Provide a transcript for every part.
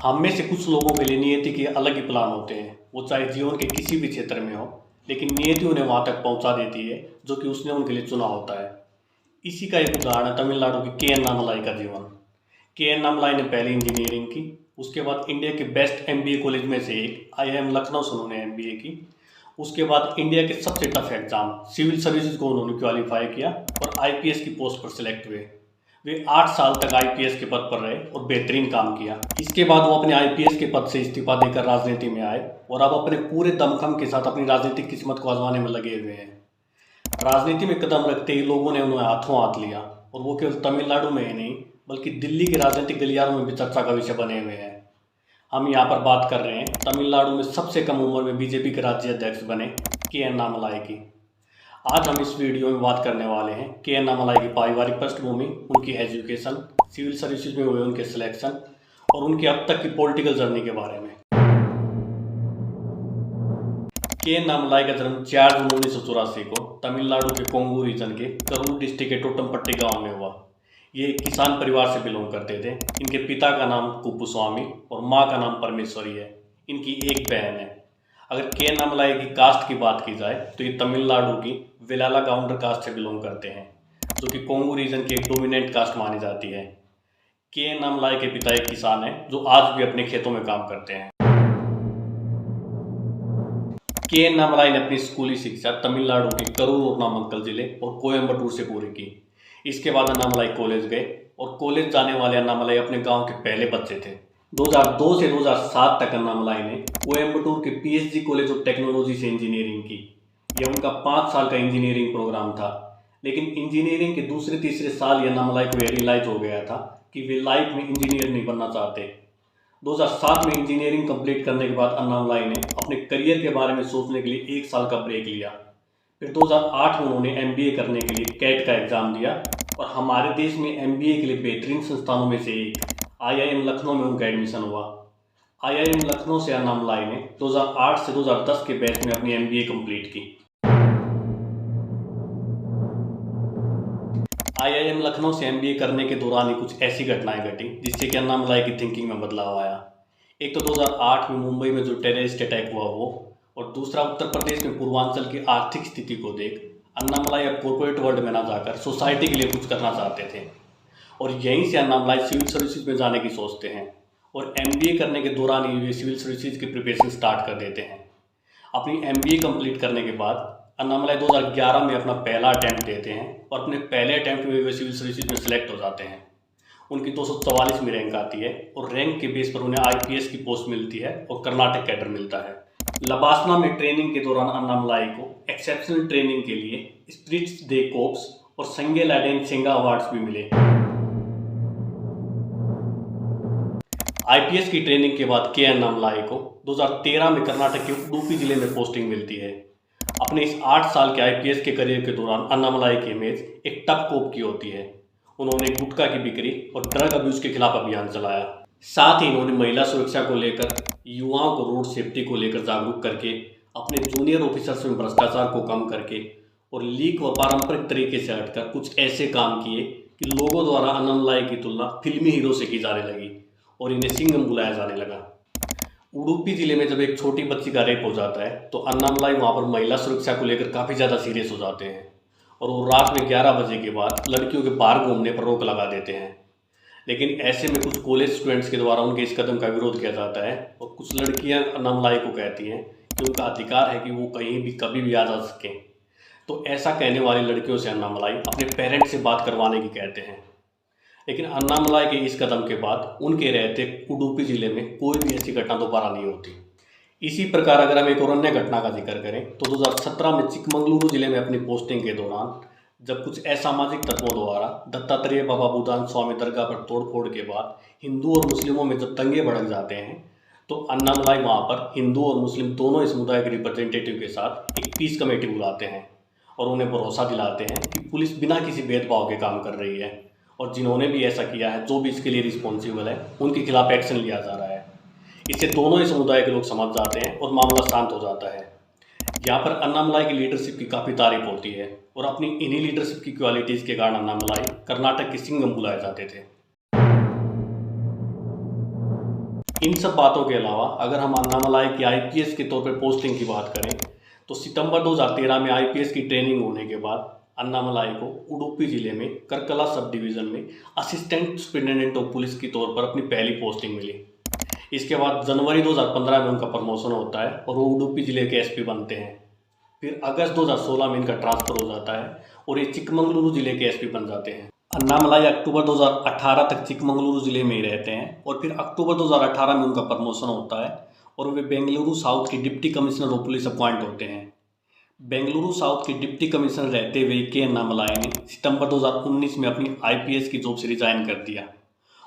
हम में से कुछ लोगों के लिए नियति के अलग ही प्लान होते हैं, वो चाहे जीवन के किसी भी क्षेत्र में हो, लेकिन नियति उन्हें वहाँ तक पहुँचा देती है जो कि उसने उनके लिए चुना होता है। इसी का एक उदाहरण है तमिलनाडु की के एन नामलाई का जीवन। के एन नामलाई ने पहले इंजीनियरिंग की, उसके बाद इंडिया के बेस्ट एमबीए कॉलेज में से एक आईआईएम लखनऊ से उन्होंने एमबीए की। उसके बाद इंडिया के सबसे टफ एग्जाम सिविल सर्विसेज को उन्होंने क्वालिफाई किया और आईपीएस की पोस्ट पर सिलेक्ट हुए। वे 8 साल तक आईपीएस के पद पर रहे और बेहतरीन काम किया। इसके बाद वो अपने आईपीएस के पद से इस्तीफा देकर राजनीति में आए और अब अपने पूरे दमखम के साथ अपनी राजनीतिक किस्मत को आजमाने में लगे हुए हैं। राजनीति में कदम रखते ही लोगों ने उन्हें हाथों हाथ लिया और वो केवल तमिलनाडु में ही नहीं बल्कि दिल्ली के राजनीतिक गलियारों में भी चर्चा का विषय बने हुए हैं। हम यहाँ पर बात कर रहे हैं तमिलनाडु में सबसे कम उम्र में बीजेपी के राज्य अध्यक्ष बने के एन नामलाई की। आज हम इस वीडियो में बात करने वाले हैं के एन नामलाई की पारिवारिक पृष्ठभूमि, उनकी एजुकेशन, सिविल सर्विसेज में हुए उनके सिलेक्शन और उनकी अब तक की पॉलिटिकल जर्नी के बारे में। के एन नामलाई का जन्म 4 जून 1984 को तमिलनाडु के कोंगू रीजन के करूर डिस्ट्रिक्ट के टोटमपट्टी गांव में हुआ। ये एक किसान परिवार से बिलोंग करते थे। इनके पिता का नाम कुपुस्वामी और माँ का नाम परमेश्वरी है। इनकी एक बहन है। अगर के एन नामलाई की कास्ट की बात की जाए तो ये तमिलनाडु की वेलाला गाउंडर कास्ट से बिलोंग करते हैं, जो कि कोंगू रीजन की एक डोमिनेंट कास्ट मानी जाती है। के एन नामलाई के पिता एक किसान हैं जो आज भी अपने खेतों में काम करते हैं। के एन नामलाई ने अपनी स्कूली शिक्षा तमिलनाडु के करूर और नामक्कल जिले और कोयम्बटूर से पूरी की। इसके बाद अन्नामलाई कॉलेज गए और कॉलेज जाने वाले अन्नामलाई अपने गांव के पहले बच्चे थे। 2002 से 2007 तक अन्नामलाई ने कोयम्बटूर के पीएचडी कॉलेज ऑफ टेक्नोलॉजी से इंजीनियरिंग की। यह उनका 5 साल का इंजीनियरिंग प्रोग्राम था, लेकिन इंजीनियरिंग के दूसरे तीसरे साल ही अन्नामलाई को रियलाइज हो गया था कि वे लाइफ में इंजीनियर नहीं बनना चाहते। 2007 में इंजीनियरिंग कंप्लीट करने के बाद अन्नामलाई ने अपने करियर के बारे में सोचने के लिए 1 साल का ब्रेक लिया। फिर 2008 में उन्होंने एमबीए करने के लिए कैट का एग्ज़ाम दिया और हमारे देश में एमबीए के लिए बेहतरीन संस्थानों में से एक आईआईएम लखनऊ में उनका एडमिशन हुआ। आईआईएम लखनऊ से अन्नामलाई ने 2008 से 2010 के बैच में अपनी एमबीए कंप्लीट की। आईआईएम लखनऊ से एमबीए करने के दौरान ही कुछ ऐसी घटनाएं घटी जिससे कि अन्नामलाई की थिंकिंग में बदलाव आया। एक तो 2008 में मुंबई में जो टेररिस्ट अटैक हुआ वो, और दूसरा उत्तर प्रदेश में पूर्वांचल की आर्थिक स्थिति को देख अन्नामलाई अब कॉर्पोरेट वर्ल्ड में ना जाकर सोसाइटी के लिए कुछ करना चाहते थे और यहीं से अन्नामलाई सिविल सर्विसेज में जाने की सोचते हैं और एमबीए करने के दौरान ही वे सिविल सर्विसेज की प्रिपरेशन स्टार्ट कर देते हैं। अपनी एमबीए कंप्लीट करने के बाद अन्नामलाई 2011 में अपना पहला अटैम्प्ट देते हैं और अपने पहले अटैम्प्ट में वे सिविल सर्विसेज में सिलेक्ट हो जाते हैं। उनकी 244 रैंक आती है और रैंक के बेस पर उन्हें आईपीएस की पोस्ट मिलती है और कर्नाटक कैडर मिलता है। लबासना में ट्रेनिंग के दौरान अन्नामलाई को एक्सेप्शनल ट्रेनिंग के लिए स्प्रिट्स दे कोप्स और संगे लाडेन सेंगा अवार्ड्स भी मिले। आईपीएस की ट्रेनिंग के बाद के अन्नामलाई को 2013 में कर्नाटक के उडुपी जिले में पोस्टिंग मिलती है। अपने इस 8 साल के आईपीएस के करियर के दौरान अन्नामलाई की इमेज एक टफ कोप की होती है। उन्होंने गुटखा की बिक्री और ड्रग अब्यूज के खिलाफ अभियान चलाया। साथ ही इन्होंने महिला सुरक्षा को लेकर, युवाओं को रोड सेफ्टी को लेकर जागरूक करके, अपने जूनियर ऑफिसर्स में भ्रष्टाचार को कम करके और लीक व पारंपरिक तरीके से हटकर कुछ ऐसे काम किए कि लोगों द्वारा अन्नामलाई की तुलना फिल्मी हीरो से की जाने लगी और इन्हें सिंघम बुलाया जाने लगा। उडुपी जिले में जब एक छोटी बच्ची का रेप हो जाता है तो अन्नामलाई वहाँ पर महिला सुरक्षा को लेकर काफ़ी ज़्यादा सीरियस हो जाते हैं और वो रात में 11 बजे के बाद लड़कियों के बाहर घूमने पर रोक लगा देते हैं। लेकिन ऐसे में कुछ कॉलेज स्टूडेंट्स के द्वारा उनके इस कदम का विरोध किया जाता है और कुछ लड़कियां अन्नामलाई को कहती हैं कि उनका अधिकार है कि वो कहीं भी कभी भी आ जा सकें। तो ऐसा कहने वाली लड़कियों से अन्नामलाई अपने पेरेंट्स से बात करवाने की कहते हैं। लेकिन अन्नामलाई के इस कदम के बाद उनके रहते उडुपी जिले में कोई भी ऐसी घटना दोबारा नहीं होती। इसी प्रकार अगर हम एक और अन्य घटना का जिक्र करें तो 2017 में चिकमंगलुरु जिले में अपनी पोस्टिंग के दौरान जब कुछ असामाजिक तत्वों द्वारा दत्तात्रेय बाबा भूदान स्वामी दरगाह पर तोड़फोड़ के बाद हिंदू और मुस्लिमों में जब दंगे भड़क जाते हैं तो अन्नामलाई वहाँ पर हिंदू और मुस्लिम दोनों ही समुदाय के रिप्रेजेंटेटिव के साथ एक पीस कमेटी बुलाते हैं और उन्हें भरोसा दिलाते हैं कि पुलिस बिना किसी भेदभाव के काम कर रही है और जिन्होंने भी ऐसा किया है, जो भी इसके लिए रिस्पॉन्सिबल है, उनके खिलाफ एक्शन लिया जा रहा है। इससे दोनों ही समुदाय के लोग समझ जाते हैं और मामला शांत हो जाता है। यहाँ पर अन्नामलाई की लीडरशिप की काफ़ी तारीफ होती है और अपनी इन्हीं लीडरशिप की क्वालिटीज़ के कारण अन्नामलाई कर्नाटक के सिंघम बुलाए जाते थे। इन सब बातों के अलावा अगर हम अन्नामलाई की आईपीएस के तौर पर पोस्टिंग की बात करें तो सितंबर 2013 में आईपीएस की ट्रेनिंग होने के बाद अन्नामलाई को उडुपी जिले में करकला सब डिवीज़न में असिस्टेंट सुपरिटेंडेंट ऑफ पुलिस के तौर पर अपनी पहली पोस्टिंग मिली। इसके बाद जनवरी 2015 में उनका प्रमोशन होता है और वो उडुपी जिले के एसपी बनते हैं। फिर अगस्त 2016 में इनका ट्रांसफ़र हो जाता है और ये चिकमंगलुरु जिले के एसपी बन जाते हैं। अन्नामलाई अक्टूबर 2018 तक चिकमंगलुरु जिले में ही रहते हैं और फिर अक्टूबर 2018 में उनका प्रमोशन होता है और वे बेंगलुरु साउथ के deputy commissioner of police appoint होते हैं। बेंगलुरु साउथ के डिप्टी कमिश्नर रहते हुए के अन्नामलाई ने सितंबर 2019 में अपनी आईपीएस की जॉब से रिजाइन कर दिया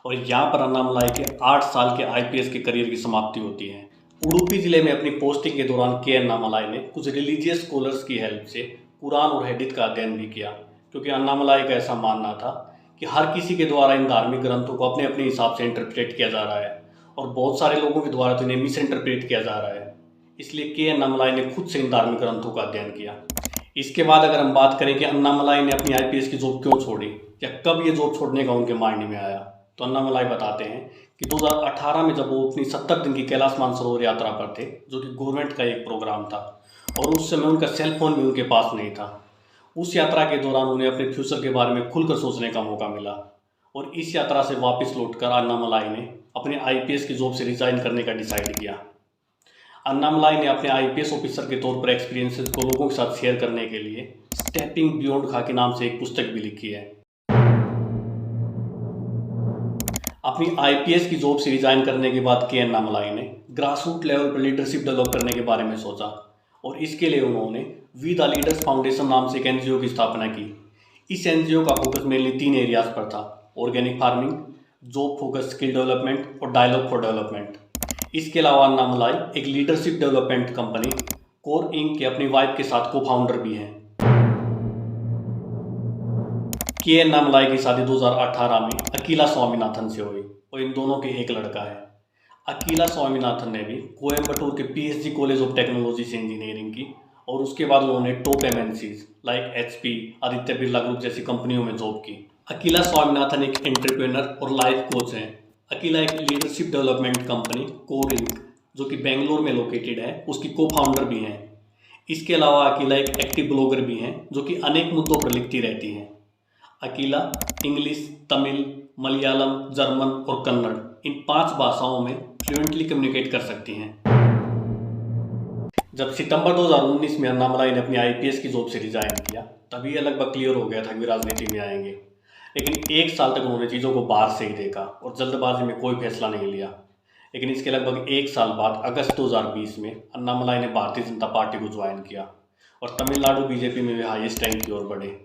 और यहाँ पर अन्नामलाई के 8 साल के आईपीएस के करियर की समाप्ति होती है। उडुपी जिले में अपनी पोस्टिंग के दौरान के अन्नामलाई ने कुछ रिलीजियस स्कॉलर्स की हेल्प से कुरान और हदीस का अध्ययन भी किया, क्योंकि अन्नामलाई का ऐसा मानना था कि हर किसी के द्वारा इन धार्मिक ग्रंथों को अपने अपने हिसाब से इंटरप्रेट किया जा रहा है और बहुत सारे लोगों के द्वारा तो इन्हें मिस इंटरप्रेट किया जा रहा है। इसलिए के अन्नामलाई ने खुद से इन धार्मिक ग्रंथों का अध्ययन किया। इसके बाद अगर हम बात करें कि अन्नामलाई ने अपनी आईपीएस की जॉब क्यों छोड़ी या कब ये जॉब छोड़ने का उनके माइंड में आया, तो अन्नामलाई बताते हैं कि 2018 में जब वो अपनी 70 दिन की कैलाश मानसरोवर यात्रा पर थे, जो कि गवर्नमेंट का एक प्रोग्राम था और उस समय उनका सेल फोन भी उनके पास नहीं था। उस यात्रा के दौरान उन्हें अपने फ्यूचर के बारे में खुलकर सोचने का मौका मिला और इस यात्रा से वापस लौटकर अन्नामलाई ने अपने आईपीएस की जॉब से रिजाइन करने का डिसाइड किया। अन्नामलाई ने अपने आईपीएस ऑफिसर के तौर पर एक्सपीरियंसेस को लोगों के साथ शेयर करने के लिए स्टेपिंग बियॉन्ड खाकी नाम से एक पुस्तक भी लिखी है। अपनी आईपीएस की जॉब से रिजाइन करने के बाद के अन्नामलाई ने ग्रास रूट लेवल पर लीडरशिप डेवलप करने के बारे में सोचा और इसके लिए उन्होंने वी द लीडर्स फाउंडेशन नाम से एक एनजीओ की स्थापना की। इस एनजीओ का फोकस मेनली 3 एरियाज पर था: organic farming, job focus skill development और डायलॉग फॉर डेवलपमेंट। इसके अलावा अन्नामलाई एक leadership development company core inc के अपनी वाइफ के साथ को फाउंडर भी हैं। के अन्नामलाई की शादी 2018 में अकीला स्वामीनाथन से हुई और इन दोनों के एक लड़का है। अकीला स्वामीनाथन ने भी कोयम्बटूर के पीएसजी कॉलेज ऑफ टेक्नोलॉजी से इंजीनियरिंग की और उसके बाद उन्होंने top MNCs like HP, Aditya Birla group जैसी कंपनियों में जॉब की। अकीला स्वामीनाथन एक एंटरप्रेन्योर और लाइफ कोच हैं। अकीला एक leadership development company core inc, जो कि बेंगलोर में लोकेटेड है, उसकी को फाउंडर भी हैं। इसके अलावा अकीला एक एक्टिव ब्लॉगर भी हैं जो कि अनेक मुद्दों पर लिखती रहती हैं। अकीला इंग्लिश, तमिल, मलयालम, जर्मन और कन्नड़ इन 5 भाषाओं में फ्लुएंटली कम्युनिकेट कर सकती हैं। जब सितंबर 2019 में अन्नामलाई ने अपनी आईपीएस की जॉब से रिजाइन किया, तभी यह लगभग क्लियर हो गया था कि वे राजनीति में आएंगे, लेकिन 1 साल तक उन्होंने चीज़ों को बाहर से ही देखा और जल्दबाजी में कोई फैसला नहीं लिया। लेकिन इसके लगभग 1 साल बाद अगस्त 2020 में अन्नामलाई ने भारतीय जनता पार्टी को ज्वाइन किया और तमिलनाडु बीजेपी में वे हाईएस्ट रैंक की ओर बढ़े।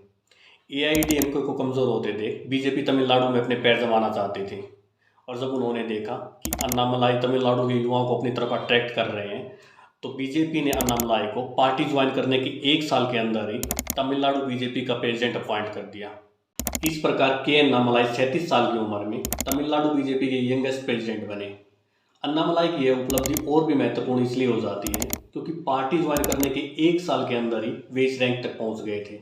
एआईएडीएमके को कमज़ोर होते देख बीजेपी तमिलनाडु में अपने पैर जमाना चाहती थी और जब उन्होंने देखा कि अन्नामलाई तमिलनाडु के युवाओं को अपनी तरफ अट्रैक्ट कर रहे हैं, तो बीजेपी ने अन्नामलाई को पार्टी ज्वाइन करने के 1 साल के अंदर ही तमिलनाडु बीजेपी का प्रेसिडेंट अपॉइंट कर दिया। इस प्रकार के अन्नामलाई 37 साल की उम्र में तमिलनाडु बीजेपी के यंगेस्ट प्रेसिडेंट बने। अन्नामलाई की यह उपलब्धि और भी महत्वपूर्ण इसलिए हो जाती है क्योंकि पार्टी ज्वाइन करने के 1 साल के अंदर ही वे इस रैंक तक पहुंच गए थे।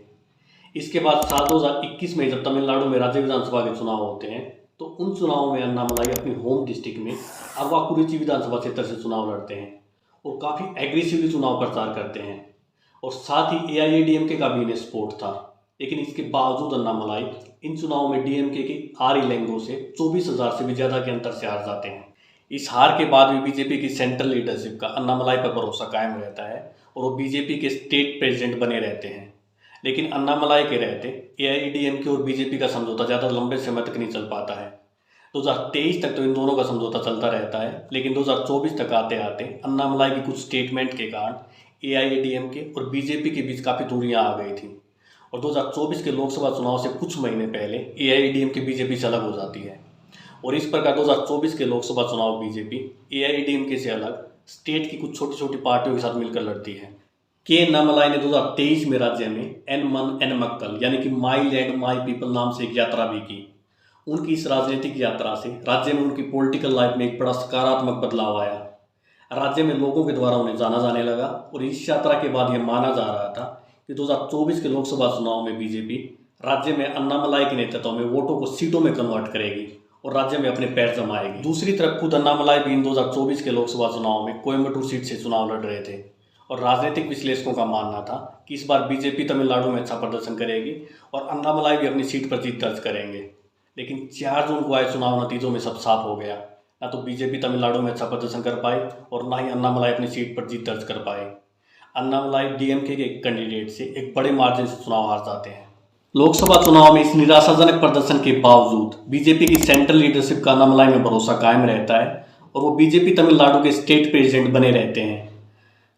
इसके बाद साल 2021 में जब तमिलनाडु में राज्य विधानसभा के चुनाव होते हैं, तो उन चुनावों में अन्नामलाई अपनी होम डिस्ट्रिक्ट में अरवाकुरिची विधानसभा क्षेत्र से चुनाव लड़ते हैं और काफ़ी एग्रेसिवली चुनाव प्रचार करते हैं और साथ ही एआईएडीएमके का भी इन्हें सपोर्ट था। लेकिन इसके बावजूद अन्नामलाई इन चुनावों में डीएमके के आर इलेंगो से 24,000 से भी ज़्यादा के अंतर से हार जाते हैं। इस हार के बाद भी बीजेपी की सेंट्रल लीडरशिप का अन्नामलाई पर भरोसा कायम रहता है और वो बीजेपी के स्टेट प्रेसिडेंट बने रहते हैं। लेकिन अन्नामलाई के रहते एआईएडीएमके और बीजेपी का समझौता ज़्यादा लंबे समय तक नहीं चल पाता है। 2023 तक तो इन दोनों का समझौता चलता रहता है, लेकिन 2024 तक आते आते अन्नामलाई की कुछ स्टेटमेंट के कारण एआईएडीएमके और बीजेपी के बीच काफ़ी दूरियां आ गई थी और 2024 के लोकसभा चुनाव से कुछ महीने पहले एआईएडीएमके बीजेपी से अलग हो जाती है और इस प्रकार 2024 के लोकसभा चुनाव बीजेपी एआईएडीएमके से अलग स्टेट की कुछ छोटी छोटी पार्टियों के साथ मिलकर लड़ती है। के अन्नामलाई ने 2023 में राज्य में एन मन एन मक्कल यानी कि माई लैंड माई पीपल नाम से एक यात्रा भी की। उनकी इस राजनीतिक यात्रा से राज्य में उनकी पॉलिटिकल लाइफ में एक बड़ा सकारात्मक बदलाव आया। राज्य में लोगों के द्वारा उन्हें जाना जाने लगा और इस यात्रा के बाद यह माना जा रहा था कि 2024 के लोकसभा चुनाव में बीजेपी राज्य में अन्नामलाई के नेतृत्व में वोटों को सीटों में कन्वर्ट करेगी और राज्य में अपने पैर जमाएगी। दूसरी तरफ खुद अन्नामलाई भी इन 2024 के लोकसभा चुनाव में कोयम्बटूर सीट से चुनाव लड़ रहे थे और राजनीतिक विश्लेषकों का मानना था कि इस बार बीजेपी तमिलनाडु में अच्छा प्रदर्शन करेगी और अन्नामलाई भी अपनी सीट पर जीत दर्ज करेंगे। लेकिन 4 जून को आए चुनाव नतीजों में सब साफ हो गया। ना तो बीजेपी तमिलनाडु में अच्छा प्रदर्शन कर पाई और ना ही अन्नामलाई अपनी सीट पर जीत दर्ज कर पाए। अन्नामलाई डीएमके के कैंडिडेट से एक बड़े मार्जिन से चुनाव हार जाते हैं। लोकसभा चुनाव में इस निराशाजनक प्रदर्शन के बावजूद बीजेपी की सेंट्रल लीडरशिप का अन्नामलाई में भरोसा कायम रहता है और वो बीजेपी तमिलनाडु के स्टेट प्रेसिडेंट बने रहते हैं।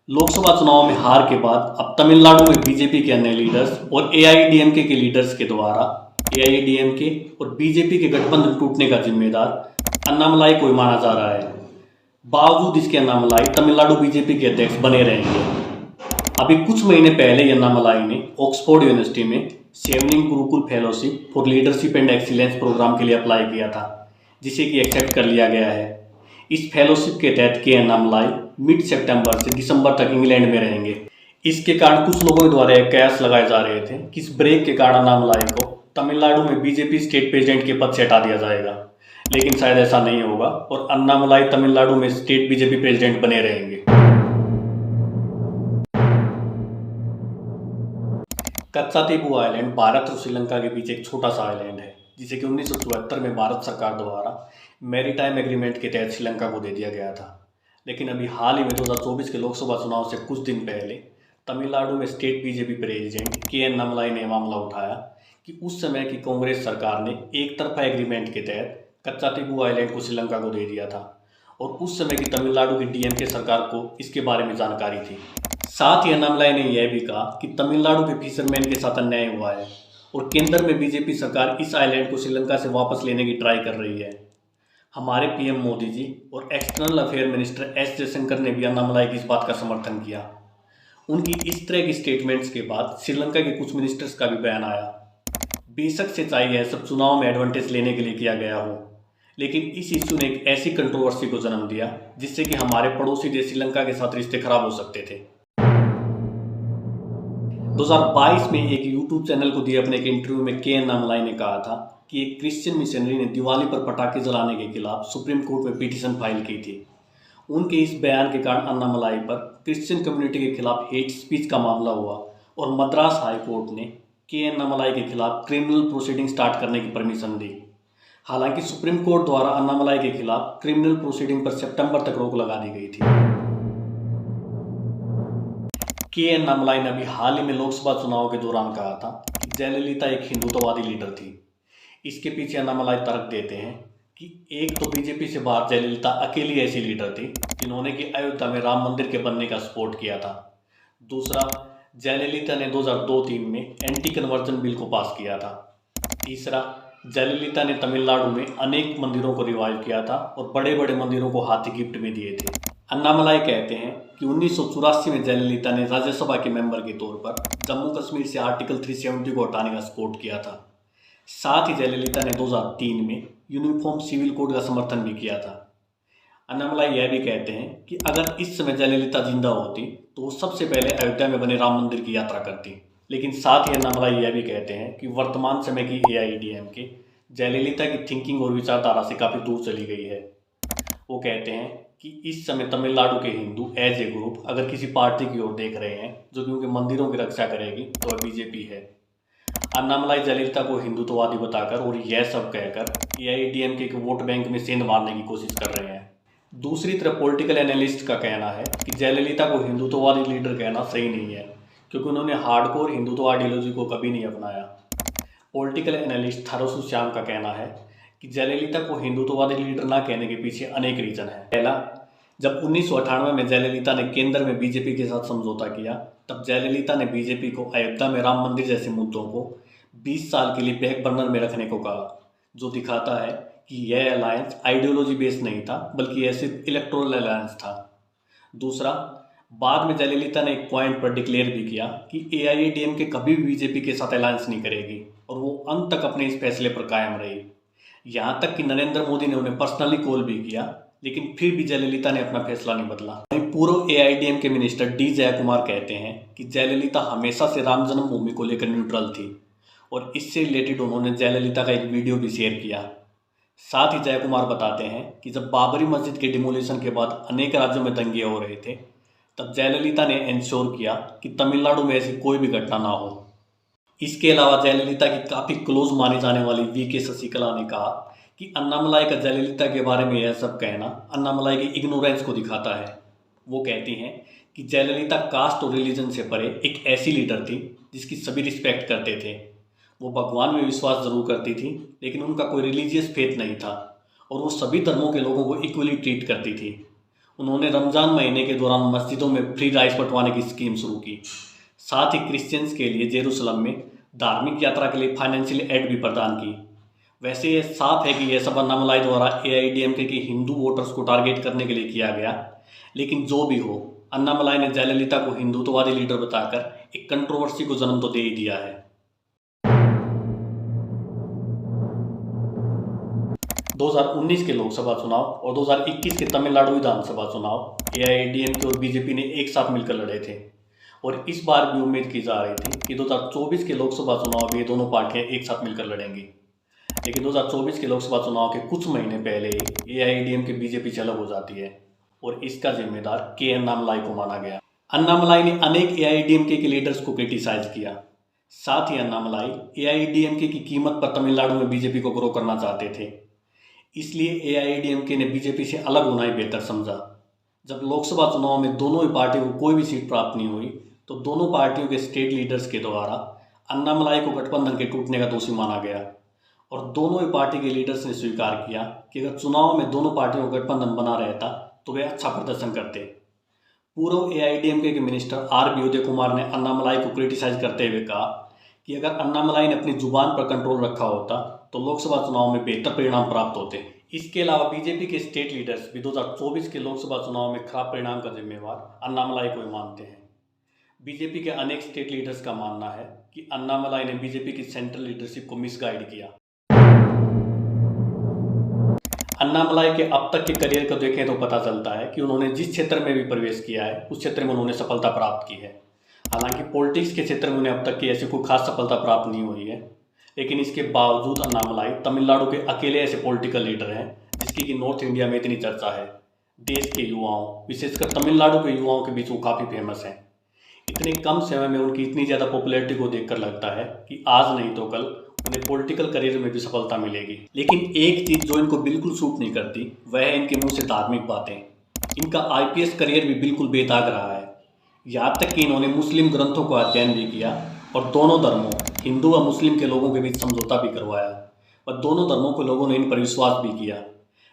लोकसभा चुनाव में हार के बाद अब तमिलनाडु में बीजेपी के अन्य लीडर्स और एआईडीएमके के लीडर्स के द्वारा एआईडीएमके और बीजेपी के गठबंधन टूटने का जिम्मेदार अन्नामलाई को माना जा रहा है। बावजूद इसके अन्नामलाई तमिलनाडु बीजेपी के अध्यक्ष बने रहेंगे। अभी कुछ महीने पहले ही अन्नामलाई ने ऑक्सफोर्ड यूनिवर्सिटी में Chevening Gurukul fellowship for leadership and excellence programme के लिए अप्लाई किया था, जिसे कि एक्सेप्ट कर लिया गया है। इस फेलोशिप के तहत के अन्नामलाई मिड सितंबर से दिसंबर तक इंग्लैंड में रहेंगे। इसके कारण कुछ लोगों के द्वारा कयास लगाए जा रहे थे कि इस ब्रेक के कारण अन्नामलाई को तमिलनाडु में बीजेपी स्टेट प्रेसिडेंट के पद से हटा दिया जाएगा, लेकिन शायद ऐसा नहीं होगा और अन्नामलाई तमिलनाडु में स्टेट बीजेपी प्रेसिडेंट बने रहेंगे। कच्चातीपू आइलैंड भारत और श्रीलंका के बीच एक छोटा सा आइलैंड है, जिसे कि 1974 में भारत सरकार द्वारा मैरीटाइम एग्रीमेंट के तहत श्रीलंका को दे दिया गया था। लेकिन अभी हाल ही में 2024 के लोकसभा चुनाव से कुछ दिन पहले तमिलनाडु में स्टेट बीजेपी प्रेसिडेंट के अन्नामलाई ने मामला उठाया कि उस समय की कांग्रेस सरकार ने एक तरफा एग्रीमेंट के तहत कच्चातीपू आइलैंड को श्रीलंका को दे दिया था और उस समय की तमिलनाडु की डीएमके सरकार को इसके बारे में जानकारी थी। साथ ही अन्नामलाई ने यह भी कहा कि तमिलनाडु के फिशरमैन के साथ अन्याय हुआ है और केंद्र में बीजेपी सरकार इस आइलैंड को श्रीलंका से वापस लेने की ट्राई कर रही है। हमारे पीएम मोदी जी और external affair minister S Jaishankar ने भी अन्नामलाई की इस बात का समर्थन किया। उनकी इस तरह की स्टेटमेंट्स के बाद श्रीलंका के कुछ मिनिस्टर्स का भी बयान आया। बेशक से चाहिए यह सब चुनाव में एडवांटेज लेने के लिए किया गया हो, लेकिन इस इश्यू ने एक ऐसी कंट्रोवर्सी को जन्म दिया जिससे कि हमारे पड़ोसी देश श्रीलंका के साथ रिश्ते खराब हो सकते थे। 2022 में एक यूट्यूब चैनल को दिए अपने एक इंटरव्यू में के अन्नामलाई ने कहा था कि एक क्रिश्चियन मिशनरी ने दिवाली पर पटाखे जलाने के खिलाफ सुप्रीम कोर्ट में पिटीशन फाइल की थी। उनके इस बयान के कारण अन्नामलाई पर क्रिश्चियन कम्युनिटी के खिलाफ हेट स्पीच का मामला हुआ और मद्रास हाई कोर्ट ने के अन्नामलाई के खिलाफ क्रिमिनल प्रोसीडिंग स्टार्ट करने की परमिशन दी। हालांकि सुप्रीम कोर्ट द्वारा अन्नामलाई के खिलाफ क्रिमिनल प्रोसीडिंग पर सितंबर तक रोक लगा दी गई थी। के अन्नामलाई ने अभी हाल ही में लोकसभा चुनाव के दौरान कहा था कि जयललिता एक हिंदुत्ववादी लीडर थी। इसके पीछे अन्नामलाई तर्क देते हैं कि एक तो बीजेपी से बाहर जयललिता अकेली ऐसी लीडर थी जिन्होंने कि अयोध्या में राम मंदिर के बनने का सपोर्ट किया था। दूसरा, जयललिता ने 2002-03 में एंटी कन्वर्जन बिल को पास किया था। तीसरा, जयललिता ने तमिलनाडु में अनेक मंदिरों को रिवाइव किया था और बड़े बड़े मंदिरों को हाथी गिफ्ट में दिए थे। अन्नामलाई कहते हैं कि 1984 में जयललिता ने राज्यसभा के मेंबर के तौर पर जम्मू कश्मीर से आर्टिकल 370 को हटाने का सपोर्ट किया था। साथ ही जयललिता ने 2003 में यूनिफॉर्म सिविल कोड का समर्थन भी किया था। अन्नामलाई यह भी कहते हैं कि अगर इस समय जयललिता जिंदा होती तो वो सबसे पहले अयोध्या में बने राम मंदिर की यात्रा करती। लेकिन साथ ही अन्नामलाई यह भी कहते हैं कि वर्तमान समय की एआईडीएमके जयललिता की थिंकिंग और विचारधारा से काफ़ी दूर चली गई है। वो कहते हैं कि इस समय तमिलनाडु के हिंदू एज ए ग्रुप अगर किसी पार्टी की ओर देख रहे हैं जो कि उनके मंदिरों की रक्षा करेगी तो वह बीजेपी है। अन्नामलाई जयललिता को हिंदुत्ववादी बताकर और यह सब कहकर एआईडीएमके के वोट बैंक में सेंध मारने की कोशिश कर रहे हैं। दूसरी तरफ पॉलिटिकल एनालिस्ट का कहना है कि जयललिता को हिंदुत्ववादी लीडर कहना सही नहीं है, क्योंकि उन्होंने हार्डकोर हिंदुत्व आइडियोलॉजी को कभी नहीं अपनाया। पॉलिटिकल एनालिस्ट थारोसु श्याम का कहना है कि जयललिता को हिंदुत्ववादी लीडर ना कहने के पीछे अनेक रीजन है। पहला, जब 1998 में जयललिता ने केंद्र में बीजेपी के साथ समझौता किया, तब जयललिता ने बीजेपी को अयोध्या में राम मंदिर जैसे मुद्दों को 20 साल के लिए बैक बर्नर में रखने को कहा, जो दिखाता है कि यह अलायंस आइडियोलॉजी बेस्ड नहीं था, बल्कि यह सिर्फ इलेक्टोरल अलायंस था। दूसरा, बाद में जयललिता ने एक पॉइंट पर डिक्लेयर भी किया कि एआईएडीएमके कभी भी बीजेपी के साथ अलायंस नहीं करेगी और वो अंत तक अपने इस फैसले पर कायम रही। यहाँ तक कि नरेंद्र मोदी ने उन्हें पर्सनली कॉल भी किया, लेकिन फिर भी जयललिता ने अपना फैसला नहीं बदला। वहीं पूर्व एआईडीएमके मिनिस्टर डी जयकुमार कहते हैं कि जयललिता हमेशा से राम जन्मभूमि को लेकर न्यूट्रल थी और इससे रिलेटेड उन्होंने जयललिता का एक वीडियो भी शेयर किया साथ ही जयकुमार बताते हैं कि जब बाबरी मस्जिद के डिमोलिशन के बाद अनेक राज्यों में दंगे हो रहे थे, तब जयललिता ने इंश्योर किया कि तमिलनाडु में ऐसी कोई भी घटना ना हो। इसके अलावा जयललिता की काफ़ी क्लोज मानी जाने वाली वी.के. शशिकला ने कहा कि अन्नामलाई का जयललिता के बारे में यह सब कहना अन्नामलाई की इग्नोरेंस को दिखाता है। वो कहती हैं कि जयललिता कास्ट और रिलीजन से परे एक ऐसी लीडर थी जिसकी सभी रिस्पेक्ट करते थे। वो भगवान में विश्वास जरूर करती थी, लेकिन उनका कोई रिलीजियस फेथ नहीं था और वो सभी धर्मों के लोगों को इक्वली ट्रीट करती थी। उन्होंने रमज़ान महीने के दौरान मस्जिदों में फ्री राइस बंटवाने की स्कीम शुरू की। साथ ही क्रिश्चियंस के लिए जेरूसलम में धार्मिक यात्रा के लिए फाइनेंशियल एड भी प्रदान की। वैसे ये साफ है कि यह सब अन्नामलाई द्वारा AIADMK के हिंदू वोटर्स को टारगेट करने के लिए किया गया, लेकिन जो भी हो, अन्नामलाई ने जयललिता को हिंदुत्ववादी लीडर बताकर एक कंट्रोवर्सी को जन्म तो दे ही दिया है। 2019 के लोकसभा चुनाव और 2021 के तमिलनाडु विधानसभा चुनाव AIADMK और बीजेपी ने एक साथ मिलकर लड़े थे और इस बार भी उम्मीद की जा रही थी कि 2024 के लोकसभा चुनाव में ये दोनों पार्टियां एक साथ मिलकर लड़ेंगी। लेकिन 2024 के लोकसभा चुनाव के कुछ महीने पहले ही AIADMK बीजेपी से अलग हो जाती है और इसका जिम्मेदार के अन्नामलाई को माना गया। अन्नामलाई ने अनेक AIADMK के लीडर्स को क्रिटिसाइज किया। साथ ही अन्नामलाई AIADMK की कीमत पर तमिलनाडु में बीजेपी को ग्रो करना चाहते थे, इसलिए AIADMK ने बीजेपी से अलग होना ही बेहतर समझा। जब लोकसभा चुनाव में दोनों ही पार्टियों को कोई भी सीट प्राप्त नहीं हुई, तो दोनों पार्टियों के स्टेट लीडर्स के द्वारा अन्नामलाई को गठबंधन के टूटने का दोषी माना गया और दोनों ही पार्टी के लीडर्स ने स्वीकार किया कि अगर चुनाव में दोनों पार्टियों का गठबंधन बना रहता तो वे अच्छा प्रदर्शन करते। पूर्व AIADMK के मिनिस्टर R.B. उदय कुमार ने अन्नामलाई को क्रिटिसाइज करते हुए कहा कि अगर अन्नामलाई ने अपनी जुबान पर कंट्रोल रखा होता तो लोकसभा चुनाव में बेहतर परिणाम प्राप्त होते। इसके अलावा बीजेपी के स्टेट लीडर्स भी 2024 के लोकसभा चुनाव में खराब परिणाम का जिम्मेवार अन्नामलाई को ही मानते हैं। बीजेपी के अनेक स्टेट लीडर्स का मानना है कि अन्नामलाई ने बीजेपी की सेंट्रल लीडरशिप को मिसगाइड किया। अन्नामलाई के अब तक के करियर को देखें तो पता चलता है कि उन्होंने जिस क्षेत्र में भी प्रवेश किया है उस क्षेत्र में उन्होंने सफलता प्राप्त की है। हालांकि पॉलिटिक्स के क्षेत्र में उन्हें अब तक की ऐसी कोई खास सफलता प्राप्त नहीं हुई है, लेकिन इसके बावजूद अन्नामलाई तमिलनाडु के अकेले ऐसे पॉलिटिकल लीडर हैं जिसकी कि नॉर्थ इंडिया में इतनी चर्चा है। देश के युवाओं, विशेषकर तमिलनाडु के युवाओं के बीच वो काफ़ी फेमस हैं। इतने कम समय में उनकी इतनी ज़्यादा पॉपुलैरिटी को देखकर लगता है कि आज नहीं तो कल उन्हें पॉलिटिकल करियर में भी सफलता मिलेगी। लेकिन एक चीज़ जो इनको बिल्कुल सूट नहीं करती वह है इनके मुंह से धार्मिक बातें। इनका IPS करियर भी बिल्कुल बेदाग रहा है। यहाँ तक कि इन्होंने मुस्लिम ग्रंथों का अध्ययन भी किया और दोनों धर्मों, हिंदू व मुस्लिम के लोगों के बीच समझौता भी करवाया और दोनों धर्मों के लोगों ने इन पर विश्वास भी किया।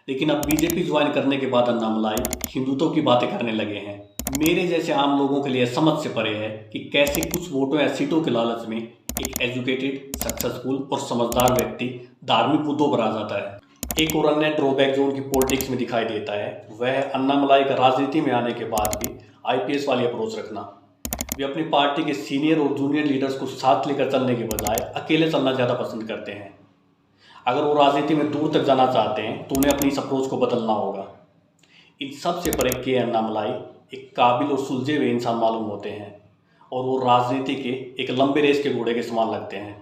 लेकिन अब बीजेपी ज्वाइन करने के बाद अन्नामलाई हिंदुत्व की बातें करने लगे हैं। मेरे जैसे आम लोगों के लिए समझ से परे है कि कैसे कुछ वोटों या सीटों के लालच में एक एजुकेटेड, सक्सेसफुल और समझदार व्यक्ति धार्मिक मुद्दों पर आ जाता है। एक और अन्य ड्रॉबैक जो उनकी पॉलिटिक्स में दिखाई देता है वह है अन्नामलाई का राजनीति में आने के बाद भी IPS वाली अप्रोच रखना। वे अपनी पार्टी के सीनियर और जूनियर लीडर्स को साथ लेकर चलने के बजाय अकेले चलना ज़्यादा पसंद करते हैं। अगर वो राजनीति में दूर तक जाना चाहते हैं तो उन्हें अपनी इस अप्रोच को बदलना होगा। इन सब से परे के अन्नामलाई एक काबिल और सुलझे हुए इंसान मालूम होते हैं और वो राजनीति के एक लंबे रेस के घोड़े के समान लगते हैं।